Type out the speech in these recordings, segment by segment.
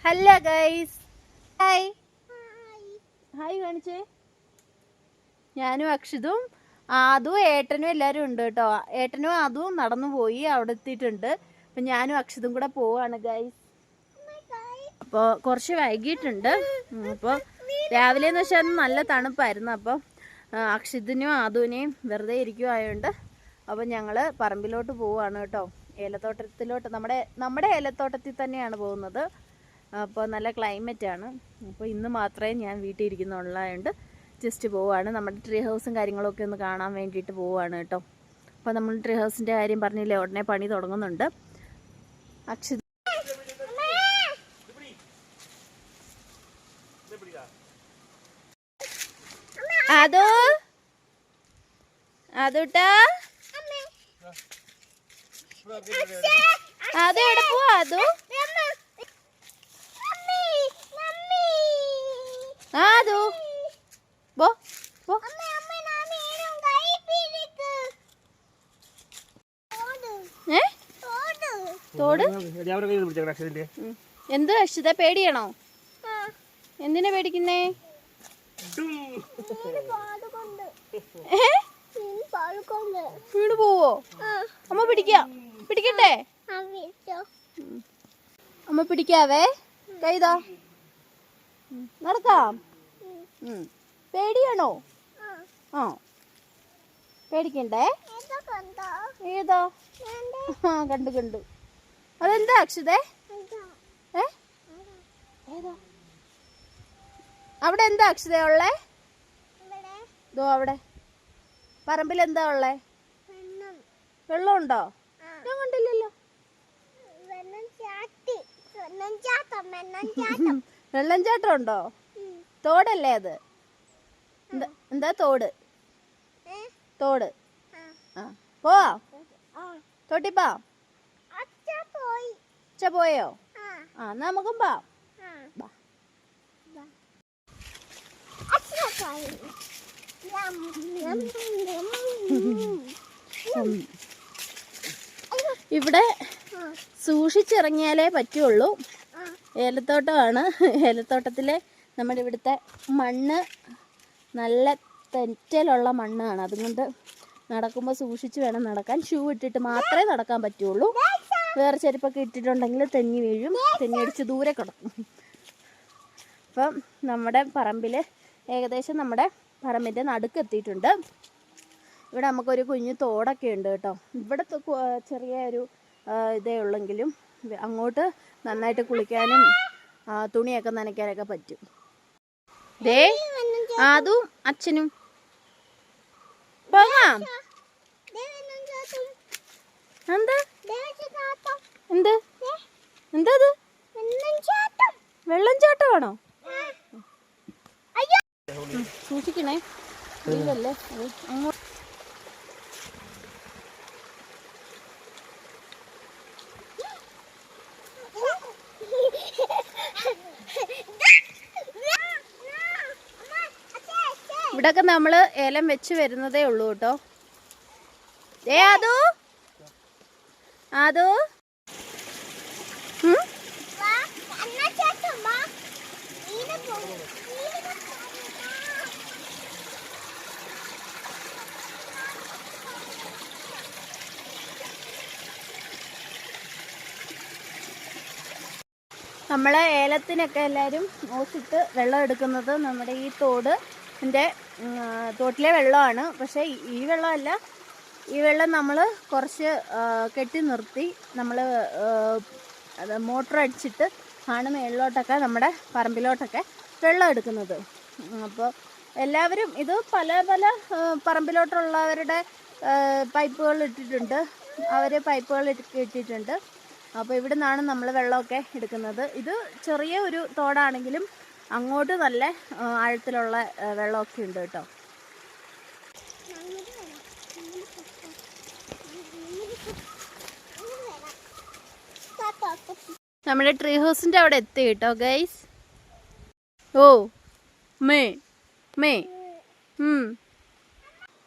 Hello guys, hi hi കാണിച്ചേ. ഞാനും അക്ഷിതും അതും ഏട്ടനും എല്ലാവരും ഉണ്ട് കേട്ടോ. ഏട്ടനും അതും നടന്നു പോയി, അവിടെ എത്തിയിട്ടുണ്ട്. അപ്പം ഞാനും അക്ഷിതും കൂടെ പോവാണ് ഗൈസ്. അപ്പോൾ കുറച്ച് വൈകിട്ടുണ്ട്. അപ്പോൾ രാവിലെ എന്ന് വെച്ചാൽ നല്ല തണുപ്പായിരുന്നു. അപ്പോൾ അക്ഷിതിനും അതുവിനെയും വെറുതെ ഇരിക്കുമായതുകൊണ്ട് അപ്പോൾ ഞങ്ങൾ പറമ്പിലോട്ട് പോവുകയാണ് കേട്ടോ. ഏലത്തോട്ടത്തിലോട്ട്, നമ്മുടെ ഏലത്തോട്ടത്തിൽ തന്നെയാണ് പോകുന്നത്. അപ്പോൾ നല്ല ക്ലൈമറ്റാണ്. അപ്പോൾ ഇന്ന് മാത്രമേ ഞാൻ വീട്ടിൽ ഇരിക്കുന്നുള്ളതുകൊണ്ട് ജസ്റ്റ് പോവുകയാണ്. നമ്മുടെ ട്രീ ഹൗസും കാര്യങ്ങളൊക്കെ ഒന്ന് കാണാൻ വേണ്ടിയിട്ട് പോവുകയാണ് കേട്ടോ. അപ്പോൾ നമ്മൾ ട്രീ ഹൗസിൻ്റെ കാര്യം പറഞ്ഞില്ലേ, ഉടനെ പണി തുടങ്ങുന്നുണ്ട്. അക്ഷിത് അതോ അതൂട്ടാ അത് എവിടെ പോവാ? അതോ അതോ ബോ ബോ. തോട് എന്ത് അക്ഷിത, പേടിയാണോ? എന്തിനാ പേടിക്കുന്നേ? വീണ് പോവോ? അമ്മ പിടിക്കട്ടെ? അമ്മ പിടിക്കാവേ. കൈതാ, നടക്കാം. പേടിയാണോ? ആ, പേടിക്കണ്ടേ? ഏതാ? ആ, കണ്ടു. അതെന്താ അക്ഷിതേ? ഏതാ? അവിടെ എന്താ അക്ഷിത ഉള്ളേ? ദോ അവിടെ പറമ്പിൽ എന്താ ഉള്ളേ? വെള്ളം ഉണ്ടോ? ഞാൻ കണ്ടില്ലല്ലോ. വെള്ളംചാട്ടം ഉണ്ടോ? തോടല്ലേ അത്? എന്താ തോട്? ആ, പോവാ. തോട്ടിപ്പാ. അച്ഛ പോയോ? ആ, നമുക്കും പാ. ഇവിടെ സൂക്ഷിച്ചിറങ്ങിയാലേ പറ്റുള്ളൂ. ഏലത്തോട്ടമാണ്. ഏലത്തോട്ടത്തിലെ നമ്മുടെ ഇവിടുത്തെ മണ്ണ് നല്ല തെറ്റലുള്ള മണ്ണാണ്. അതുകൊണ്ട് നടക്കുമ്പോൾ സൂക്ഷിച്ച് വേണം നടക്കാൻ. ഷൂ ഇട്ടിട്ട് മാത്രമേ നടക്കാൻ പറ്റുള്ളൂ. വേറെ ചെരുപ്പൊക്കെ ഇട്ടിട്ടുണ്ടെങ്കിൽ തെന്നി വീഴും, തെന്നിയടിച്ച് ദൂരെ കിടക്കും. അപ്പം നമ്മുടെ പറമ്പിൽ ഏകദേശം നമ്മുടെ പറമ്പിൻ്റെ നടുക്കെത്തിയിട്ടുണ്ട്. ഇവിടെ നമുക്കൊരു കുഞ്ഞു തോടൊക്കെ ഉണ്ട് കേട്ടോ. ഇവിടുത്തെ ചെറിയ ഒരു ഇതേ ഉള്ളെങ്കിലും അങ്ങോട്ട് നന്നായിട്ട് കുളിക്കാനും തുണിയൊക്കെ നനയ്ക്കാനൊക്കെ പറ്റും. ദേ അതും അച്ഛനും പോകാം. എന്താ എന്തത്? വെള്ളംചാട്ടമാണോ? സൂക്ഷിക്കണേ, ഇല്ലല്ലേ അങ്ങോട്ട്. ഇവിടൊക്കെ നമ്മൾ ഏലം വെച്ച് വരുന്നതേ ഉള്ളൂ കേട്ടോ. അതോ നമ്മൾ ഏലത്തിനൊക്കെ എല്ലാവരും ഓസിട്ട് വെള്ളം എടുക്കുന്നത് നമ്മുടെ ഈ തോട്ടിലെ വെള്ളമാണ്. പക്ഷേ ഈ വെള്ളമല്ല, ഈ വെള്ളം നമ്മൾ കുറച്ച് കെട്ടി നിർത്തി നമ്മൾ മോട്ടർ അടിച്ചിട്ട് ആണ് മേളിലോട്ടൊക്കെ നമ്മുടെ പറമ്പിലോട്ടൊക്കെ വെള്ളം എടുക്കുന്നത്. അപ്പോൾ എല്ലാവരും ഇത് പല പറമ്പിലോട്ടുള്ളവരുടെ പൈപ്പുകൾ ഇട്ടിട്ടുണ്ട്. അവർ പൈപ്പുകൾ ഇട്ടിട്ടുണ്ട്. അപ്പോൾ ഇവിടെ നിന്നാണ് നമ്മൾ വെള്ളമൊക്കെ എടുക്കുന്നത്. ഇത് ചെറിയ ഒരു തോടാണെങ്കിലും അങ്ങോട്ട് നല്ല ആഴത്തിലുള്ള വെള്ളമൊക്കെ ഉണ്ട് കേട്ടോ. നമ്മുടെ ട്രീ ഹൗസിൻ്റെ അവിടെ എത്തി കേട്ടോ ഗൈസ്. ഓ മേ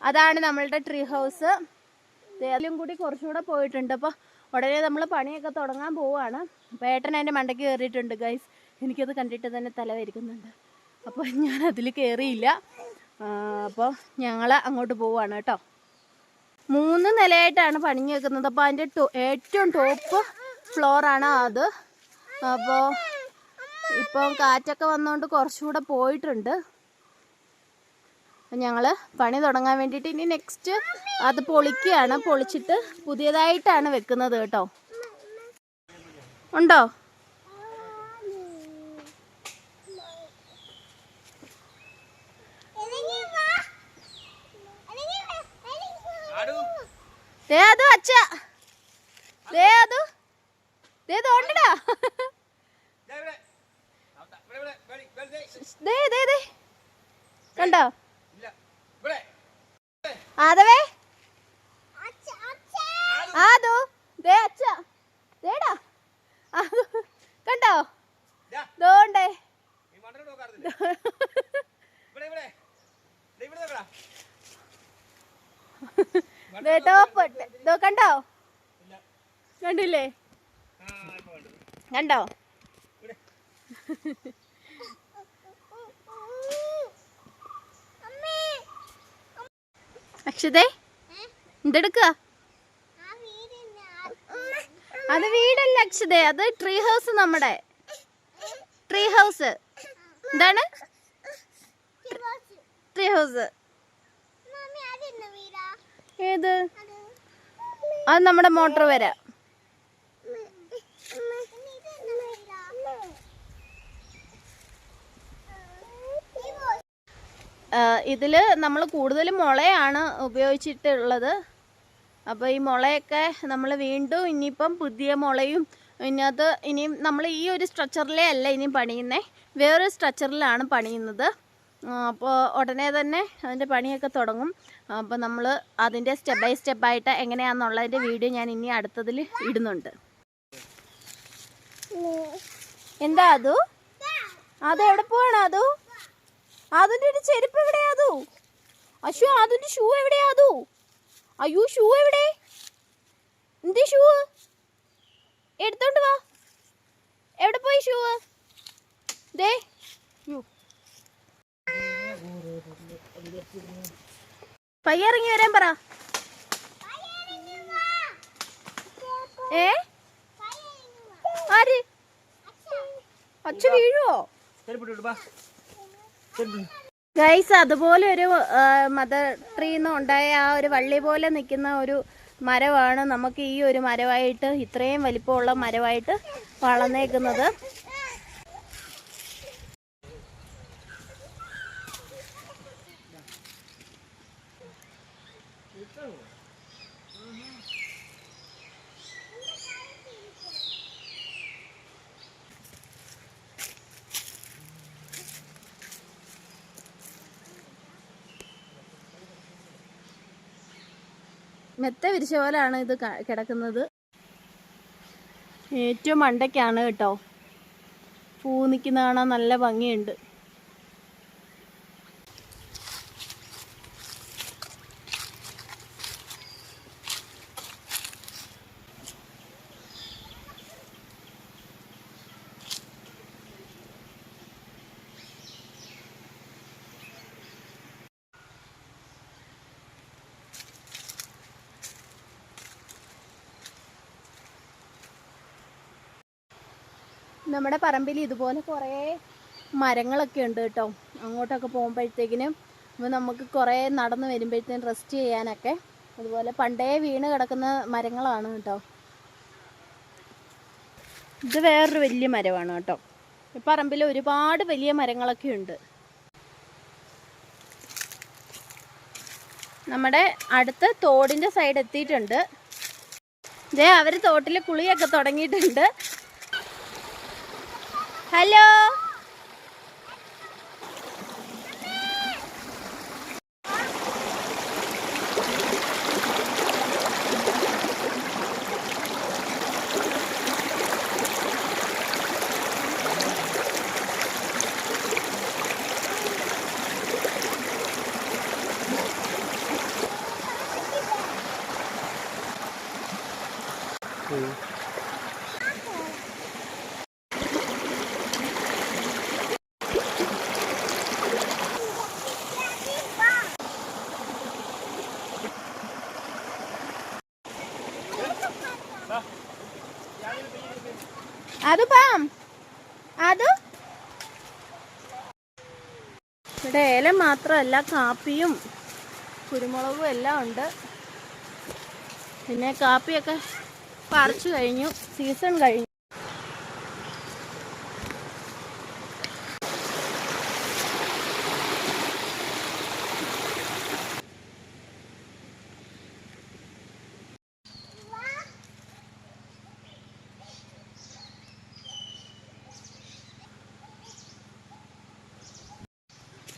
അതാണ് നമ്മളുടെ ട്രീ ഹൗസ്. അതിലും കൂടി കുറച്ചുകൂടെ പോയിട്ടുണ്ട്. അപ്പോൾ ഉടനെ നമ്മൾ പണിയൊക്കെ തുടങ്ങാൻ പോവുകയാണ്. അപ്പോൾ ഏട്ടൻ അതിൻ്റെ മണ്ടയ്ക്ക് കയറിയിട്ടുണ്ട് ഗൈസ്. എനിക്കത് കണ്ടിട്ട് തന്നെ തലവരിക്കുന്നുണ്ട്. അപ്പോൾ ഞാൻ അതിൽ കയറിയില്ല. അപ്പോൾ ഞങ്ങൾ അങ്ങോട്ട് പോവുകയാണ് കേട്ടോ. 3 നിലയായിട്ടാണ് പണിഞ്ഞു വെക്കുന്നത്. അപ്പോൾ അതിൻ്റെ ഏറ്റവും ടോപ്പ് ഫ്ലോറാണ് അത്. അപ്പോൾ ഇപ്പം കാറ്റൊക്കെ വന്നുകൊണ്ട് കുറച്ചുകൂടെ പോയിട്ടുണ്ട്. അപ്പം ഞങ്ങൾ പണി തുടങ്ങാൻ വേണ്ടിയിട്ട് ഇനി നെക്സ്റ്റ് അത് പൊളിക്കുകയാണ്. പൊളിച്ചിട്ട് പുതിയതായിട്ടാണ് വെക്കുന്നത് കേട്ടോ. ഉണ്ടോ? അത് അച്ഛ അത് തോണ്ടടാ. കണ്ടോ ആദവേ? ആദു ദേ അച്ഛ ദേടാ. കണ്ടോ ദോണ്ടേ. കണ്ടോ? കണ്ടില്ലേ? കണ്ടോ? അക്ഷതേ എന്തെടുക്കുക? അത് വീടല്ല അക്ഷതേ, അത് ട്രീ ഹൗസ്. നമ്മുടെ ട്രീ ഹൗസ്. എന്താണ് ട്രീ ഹൗസ്? ഏത്? അത് നമ്മുടെ മോട്ടർ വര. ഇതിൽ നമ്മൾ കൂടുതലും മുളയാണ് ഉപയോഗിച്ചിട്ടുള്ളത്. അപ്പോൾ ഈ മുളയൊക്കെ നമ്മൾ വീണ്ടും ഇനിയിപ്പം പുതിയ മുളയും ഇതിനകത്ത് ഇനിയും നമ്മൾ ഈ ഒരു സ്ട്രക്ചറിലേ അല്ല ഇനിയും പണിയുന്നത്, വേറൊരു സ്ട്രക്ചറിലാണ് പണിയുന്നത്. അപ്പോൾ ഉടനെ തന്നെ അതിൻ്റെ പണിയൊക്കെ തുടങ്ങും. അപ്പോൾ നമ്മൾ അതിൻ്റെ സ്റ്റെപ്പ് ബൈ സ്റ്റെപ്പായിട്ട് എങ്ങനെയാണെന്നുള്ളതിൻ്റെ വീഡിയോ ഞാൻ ഇനി അടുത്തതിൽ ഇടുന്നുണ്ട്. എന്താ അതു? എവിടെ പോവാണ് അതു? അതിൻ്റെ ഒരു ചെരുപ്പ് എവിടെയാ അതു? അശു അതിൻ്റെ ഷൂ എവിടെയാ അതു? അയ്യോ ഷൂ എവിടെ? എന്ത് ഷൂ? എടുത്തോണ്ട് വാ. എവിടെ പോയി ഷൂ? ദേ പയ്യെ ഇറങ്ങി വരാൻ പറ. ആര്? അച്ഛ വീഴുവോ? ഗൈസ്, അതുപോലെ ഒരു മദർ ട്രീന്ന് ഉണ്ടായ ആ ഒരു വള്ളി പോലെ നിൽക്കുന്ന ഒരു മരമാണ് നമുക്ക് ഈ ഒരു മരമായിട്ട്, ഇത്രയും വലിപ്പമുള്ള മരമായിട്ട് വളർന്നേക്കുന്നത്. മെത്ത വിരിച്ച പോലെയാണ് ഇത് കിടക്കുന്നത്. ഏറ്റവും മണ്ടയ്ക്കാണ് കേട്ടോ. പൂ നിൽക്കുന്ന കാണാൻ നല്ല ഭംഗിയുണ്ട്. നമ്മുടെ പറമ്പിൽ ഇതുപോലെ കുറേ മരങ്ങളൊക്കെ ഉണ്ട് കേട്ടോ. അങ്ങോട്ടൊക്കെ പോകുമ്പോഴത്തേക്കിനും അപ്പോൾ നമുക്ക് കുറേ നടന്ന് വരുമ്പോഴത്തേക്കും റെസ്റ്റ് ചെയ്യാനൊക്കെ. അതുപോലെ പണ്ടേ വീണ് കിടക്കുന്ന മരങ്ങളാണ് കേട്ടോ. ഇത് വേറൊരു വലിയ മരമാണ് കേട്ടോ. ഈ പറമ്പിൽ ഒരുപാട് വലിയ മരങ്ങളൊക്കെ ഉണ്ട്. നമ്മുടെ അടുത്ത് തോടിൻ്റെ സൈഡ് എത്തിയിട്ടുണ്ട്. ദേ അവർ തോട്ടിൽ കുളിയൊക്കെ തുടങ്ങിയിട്ടുണ്ട്. ഹലോ, അത് ഇവിടെ ഏലം മാത്രമല്ല, കാപ്പിയും കുരുമുളകും എല്ലാം ഉണ്ട്. പിന്നെ കാപ്പിയൊക്കെ പറിച്ചു കഴിഞ്ഞു, സീസൺ കഴിഞ്ഞു.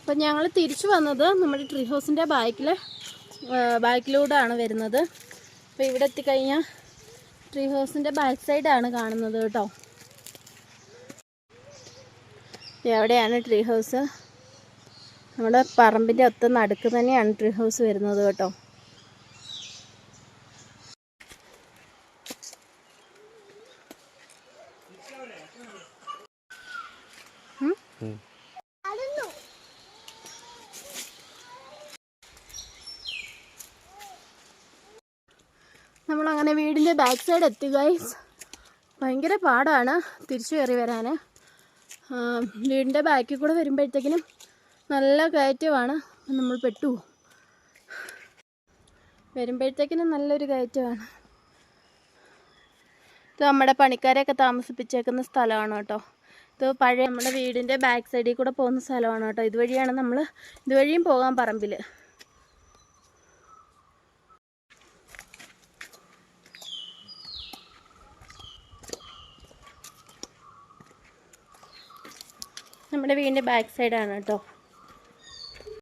അപ്പം ഞങ്ങൾ തിരിച്ചു വന്നത് നമ്മുടെ ട്രീ ഹൗസിൻ്റെ ബാക്കിലൂടെയാണ് വരുന്നത്. അപ്പോൾ ഇവിടെ എത്തിക്കഴിഞ്ഞാൽ ട്രീ ഹൗസിൻ്റെ ബാക്ക് സൈഡാണ് കാണുന്നത് കേട്ടോ. എവിടെയാണ് ട്രീ ഹൗസ്? നമ്മുടെ പറമ്പിൻ്റെ ഒത്ത നടുക്ക് തന്നെയാണ് ട്രീ ഹൗസ് വരുന്നത് കേട്ടോ. നമ്മളങ്ങനെ വീടിൻ്റെ ബാക്ക് സൈഡ് എത്തി ഗൈസ്. ഭയങ്കര പാടാണ് തിരിച്ചു കയറി വരാൻ. വീടിൻ്റെ ബാക്കിൽ കൂടെ വരുമ്പോഴത്തേക്കിനും നല്ല കയറ്റമാണ്. നമ്മൾ പെട്ടു വരുമ്പോഴത്തേക്കിനും നല്ലൊരു കയറ്റമാണ്. ഇത് നമ്മുടെ പണിക്കാരെയൊക്കെ താമസിപ്പിച്ചേക്കുന്ന സ്ഥലമാണ് കേട്ടോ. ഇത് പഴയ നമ്മുടെ വീടിൻ്റെ ബാക്ക് സൈഡിൽ കൂടെ പോകുന്ന സ്ഥലമാണ് കേട്ടോ. ഇതുവഴിയാണ് നമ്മൾ ഇതുവഴിയും പോകാൻ പറമ്പിൽ. നമ്മുടെ വീടിൻ്റെ ബാക്ക് സൈഡാണ് കേട്ടോ.